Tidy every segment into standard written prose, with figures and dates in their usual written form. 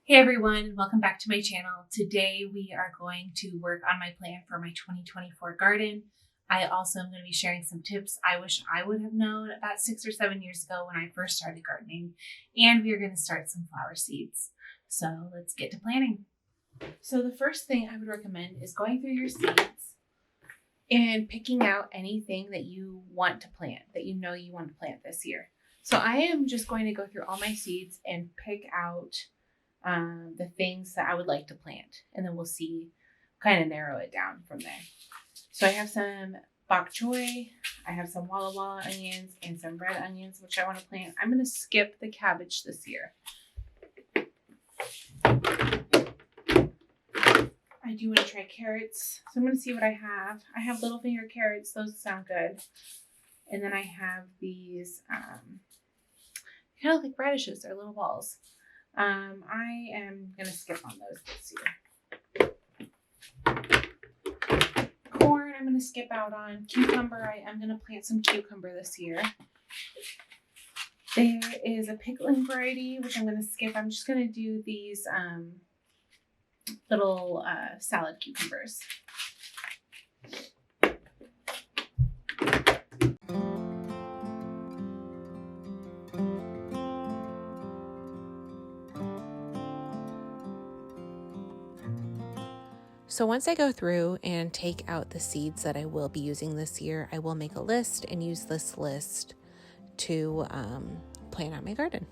Hey everyone, welcome back to my channel. Today we are going to work on my plan for my 2024 garden. I also am going to be sharing some tips I wish I would have known about 6 or 7 years ago when I first started gardening. And we are going to start some flower seeds. So let's get to planning. So the first thing I would recommend is going through your seeds and picking out anything that you want to plant, that you know you want to plant this year. So I am just going to go through all my seeds and pick out the things that I would like to plant. And then we'll see, kind of narrow it down from there. So I have some bok choy, I have some Walla Walla onions and some red onions, which I want to plant. I'm going to skip the cabbage this year. I do want to try carrots. So I'm going to see what I have. I have little finger carrots. Those sound good. And then I have these kind of like radishes. They're little balls. I am going to skip on those this year. Corn, I'm going to skip out on. Cucumber, I am going to plant some cucumber this year. There is a pickling variety, which I'm going to skip. I'm just going to do these little salad cucumbers. So once I go through and take out the seeds that I will be using this year, I will make a list and use this list to plan out my garden.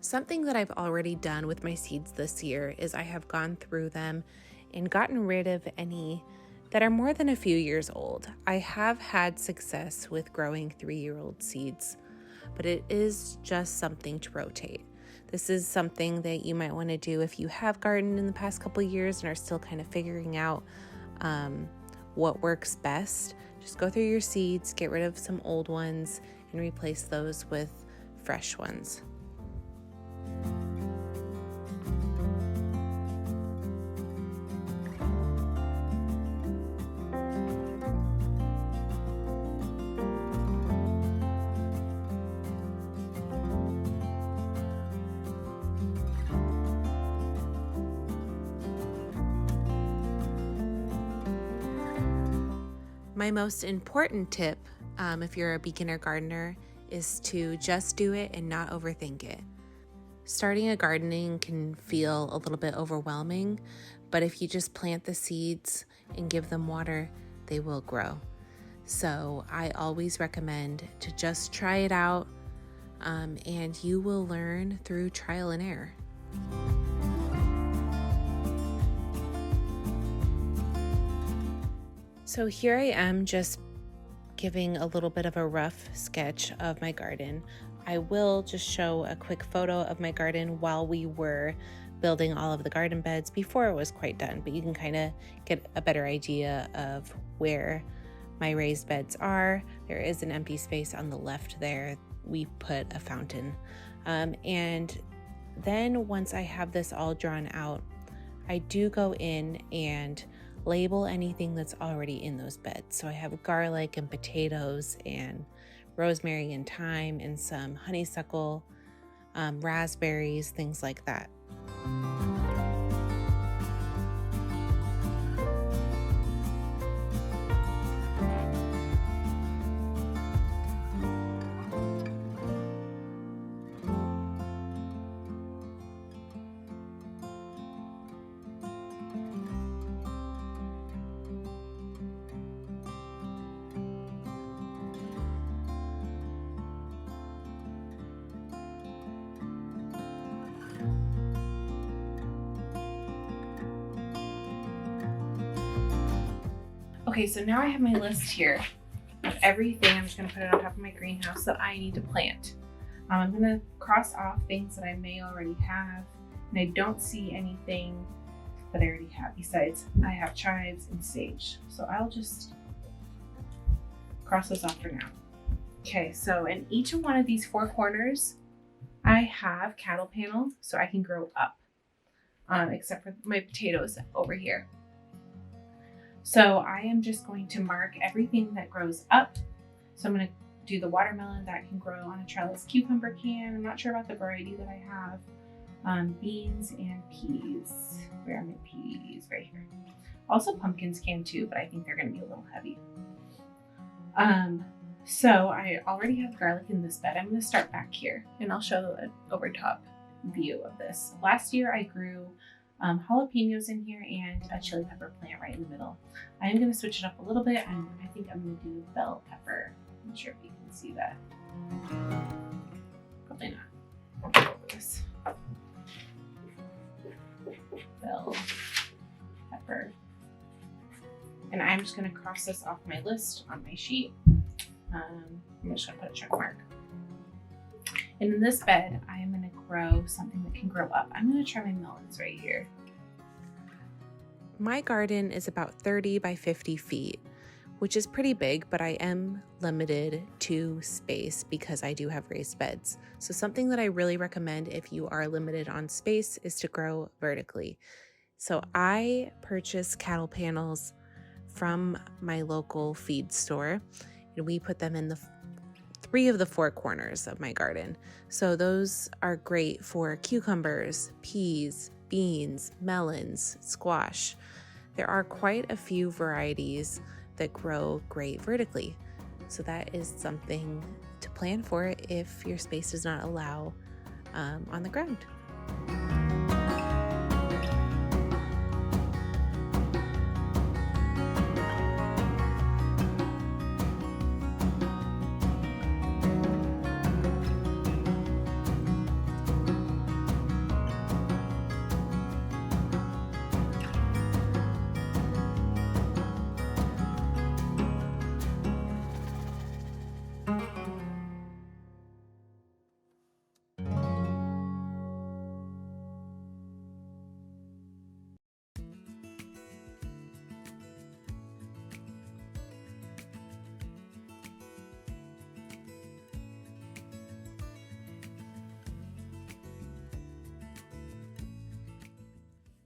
Something that I've already done with my seeds this year is I have gone through them and gotten rid of any that are more than a few years old. I have had success with growing 3-year-old seeds, but it is just something to rotate. This is something that you might want to do if you have gardened in the past couple of years and are still kind of figuring out what works best. Just go through your seeds, get rid of some old ones, and replace those with fresh ones. My most important tip, if you're a beginner gardener, is to just do it and not overthink it. Starting a gardening can feel a little bit overwhelming, but if you just plant the seeds and give them water, they will grow. So I always recommend to just try it out, and you will learn through trial and error. So here I am just giving a little bit of a rough sketch of my garden. I will just show a quick photo of my garden while we were building all of the garden beds before it was quite done, but you can kind of get a better idea of where my raised beds are. There is an empty space on the left there. We put a fountain. And then once I have this all drawn out, I do go in and label anything that's already in those beds. So I have garlic and potatoes and rosemary and thyme and some honeysuckle, raspberries, things like that. Okay, so now I have my list here of everything. I'm just gonna put it on top of my greenhouse that I need to plant. I'm gonna cross off things that I may already have, and I don't see anything that I already have. Besides, I have chives and sage, so I'll just cross those off for now. Okay, so in each of one of these four corners, I have cattle panels so I can grow up, except for my potatoes over here. So I am just going to mark everything that grows up. So I'm going to do the watermelon that can grow on a trellis. Cucumber can. I'm not sure about the variety that I have. Beans and peas. Where are my peas? Right here. Also pumpkins can too, but I think they're going to be a little heavy. So I already have garlic in this bed. I'm going to start back here and I'll show an over top view of this. Last year I grew jalapenos in here and a chili pepper plant right in the middle. I am going to switch it up a little bit, and I think I'm going to do bell pepper. I'm not sure if you can see that. Probably not. I'll go over this. Bell pepper. And I'm just going to cross this off my list on my sheet. I'm just going to put a check mark. And in this bed, I am going to grow something that can grow up. I'm going to try my melons right here. My garden is about 30 by 50 feet, which is pretty big, but I am limited to space because I do have raised beds. So something that I really recommend if you are limited on space is to grow vertically. So I purchase cattle panels from my local feed store, and we put them in the 3 of the 4 corners of my garden. So those are great for cucumbers, peas, beans, melons, squash. There are quite a few varieties that grow great vertically. So that is something to plan for if your space does not allow on the ground.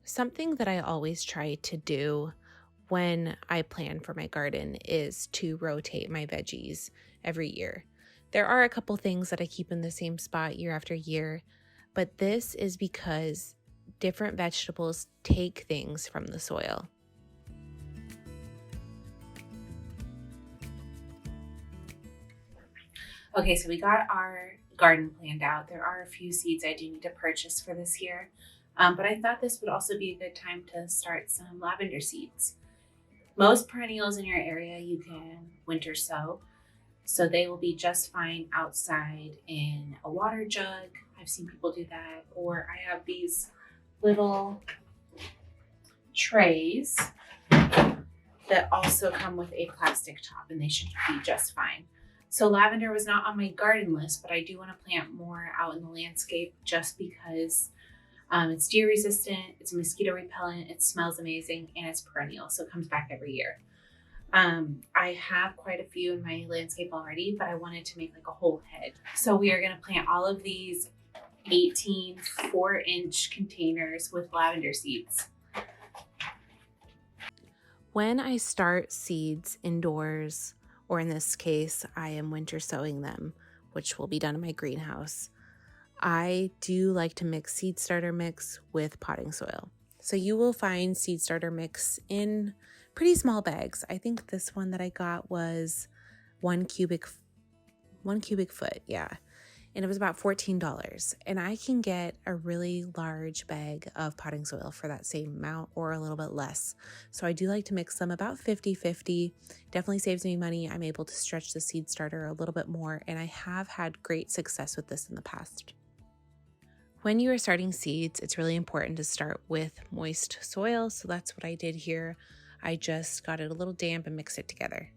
Something that I always try to do when I plan for my garden is to rotate my veggies every year. There are a couple things that I keep in the same spot year after year, but this is because different vegetables take things from the soil. Okay, so we got our garden planned out. There are a few seeds I do need to purchase for this year, but I thought this would also be a good time to start some lavender seeds. Most perennials in your area you can winter sow, so they will be just fine outside in a water jug. I've seen people do that, or I have these little trays that also come with a plastic top, and they should be just fine. So lavender was not on my garden list, but I do want to plant more out in the landscape just because it's deer resistant, it's mosquito repellent, it smells amazing, and it's perennial, so it comes back every year. I have quite a few in my landscape already, but I wanted to make like a whole head. So we are going to plant all of these 18 4-inch containers with lavender seeds. When I start seeds indoors, or in this case, I am winter sowing them, which will be done in my greenhouse, I do like to mix seed starter mix with potting soil. So you will find seed starter mix in pretty small bags. I think this one that I got was 1 cubic foot, yeah. And it was about $14. And I can get a really large bag of potting soil for that same amount or a little bit less. So I do like to mix them about 50-50. Definitely saves me money. I'm able to stretch the seed starter a little bit more, and I have had great success with this in the past. When you are starting seeds, it's really important to start with moist soil. So that's what I did here. I just got it a little damp and mixed it together.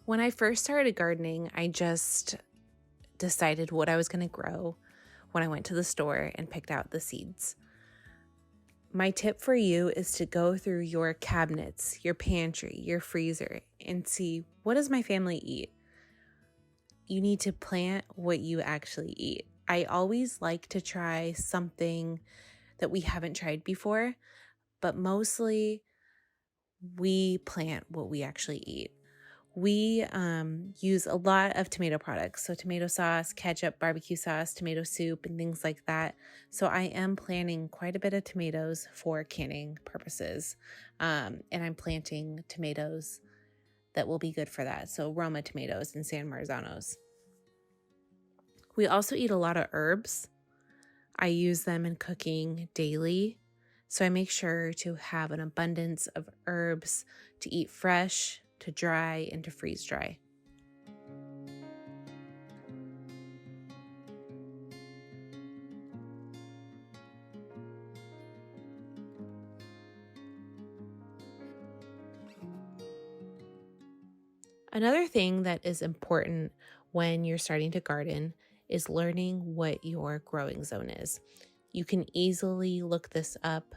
When I first started gardening, I just decided what I was going to grow when I went to the store and picked out the seeds. My tip for you is to go through your cabinets, your pantry, your freezer, and see, what does my family eat? You need to plant what you actually eat. I always like to try something that we haven't tried before, but mostly we plant what we actually eat. We use a lot of tomato products, so tomato sauce, ketchup, barbecue sauce, tomato soup, and things like that. So I am planting quite a bit of tomatoes for canning purposes, and I'm planting tomatoes that will be good for that. So Roma tomatoes and San Marzanos. We also eat a lot of herbs. I use them in cooking daily, so I make sure to have an abundance of herbs to eat fresh, to dry, and to freeze dry. Another thing that is important when you're starting to garden is learning what your growing zone is. You can easily look this up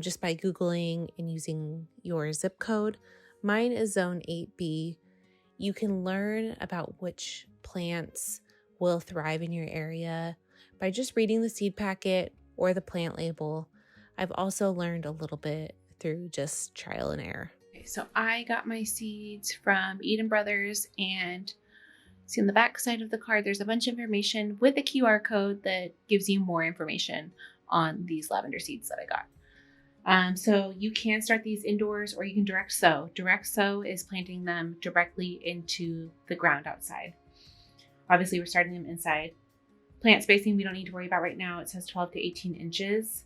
just by Googling and using your zip code. Mine is zone 8B. You can learn about which plants will thrive in your area by just reading the seed packet or the plant label. I've also learned a little bit through just trial and error. Okay, so I got my seeds from Eden Brothers, and see on the back side of the card, there's a bunch of information with a QR code that gives you more information on these lavender seeds that I got. So you can start these indoors or you can direct sow. Direct sow is planting them directly into the ground outside. Obviously, we're starting them inside. Plant spacing, we don't need to worry about right now. It says 12 to 18 inches.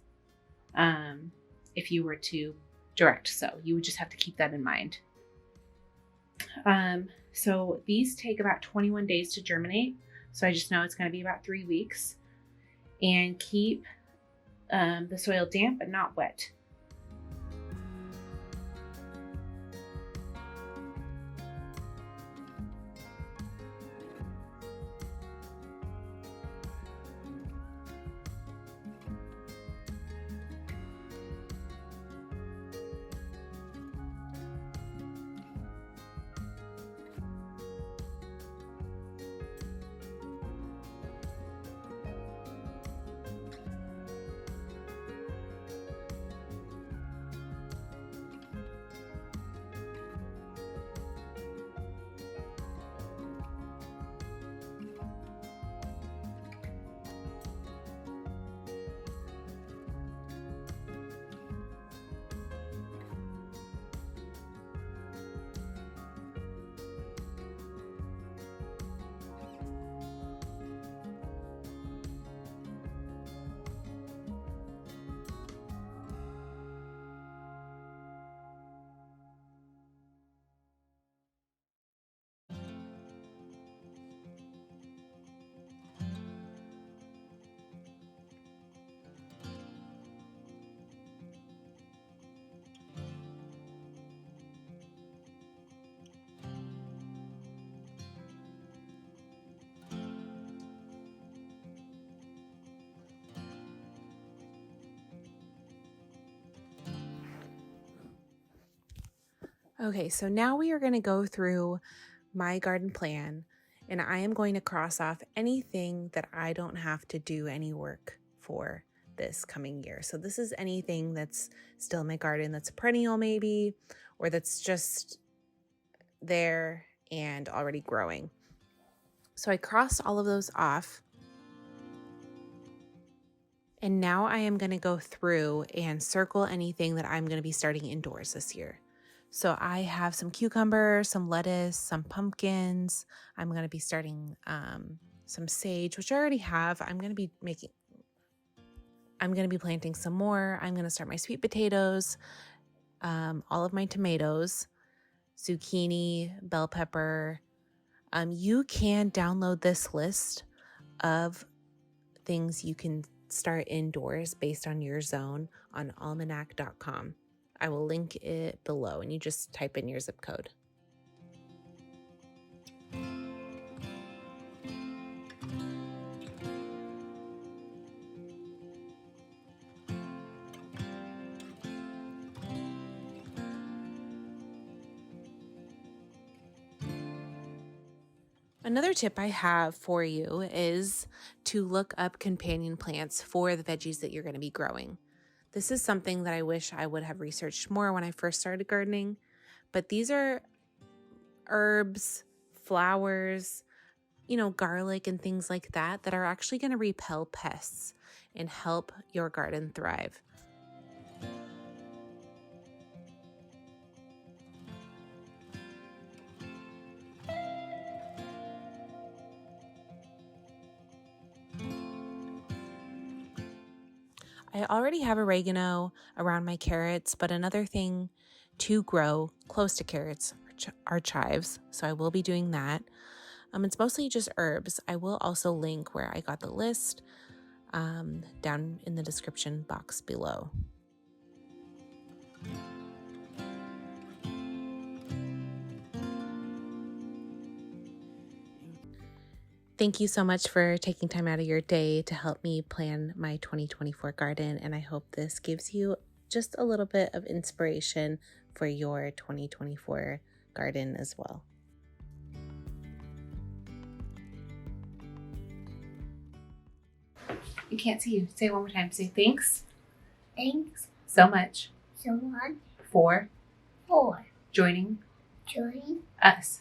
If you were to direct sow, you would just have to keep that in mind. So these take about 21 days to germinate. So I just know it's going to be about 3 weeks. And keep the soil damp but not wet. Okay, so now we are going to go through my garden plan, and I am going to cross off anything that I don't have to do any work for this coming year. So this is anything that's still in my garden that's perennial maybe, or that's just there and already growing. So I crossed all of those off. And now I am going to go through and circle anything that I'm going to be starting indoors this year. So I have some cucumbers, some lettuce, some pumpkins. I'm going to be starting some sage, which I already have. I'm going to be planting some more. I'm going to start my sweet potatoes, all of my tomatoes, zucchini, bell pepper. You can download this list of things you can start indoors based on your zone on almanac.com. I will link it below and you just type in your zip code. Another tip I have for you is to look up companion plants for the veggies that you're going to be growing. This is something that I wish I would have researched more when I first started gardening, but these are herbs, flowers, garlic and things like that are actually going to repel pests and help your garden thrive. I already have oregano around my carrots, but another thing to grow close to carrots are chives, so I will be doing that. It's mostly just herbs. I will also link where I got the list down in the description box below. Thank you so much for taking time out of your day to help me plan my 2024 garden, and I hope this gives you just a little bit of inspiration for your 2024 garden as well. I can't see you. Say it one more time. Say thanks. Thanks So much so much for for joining joining us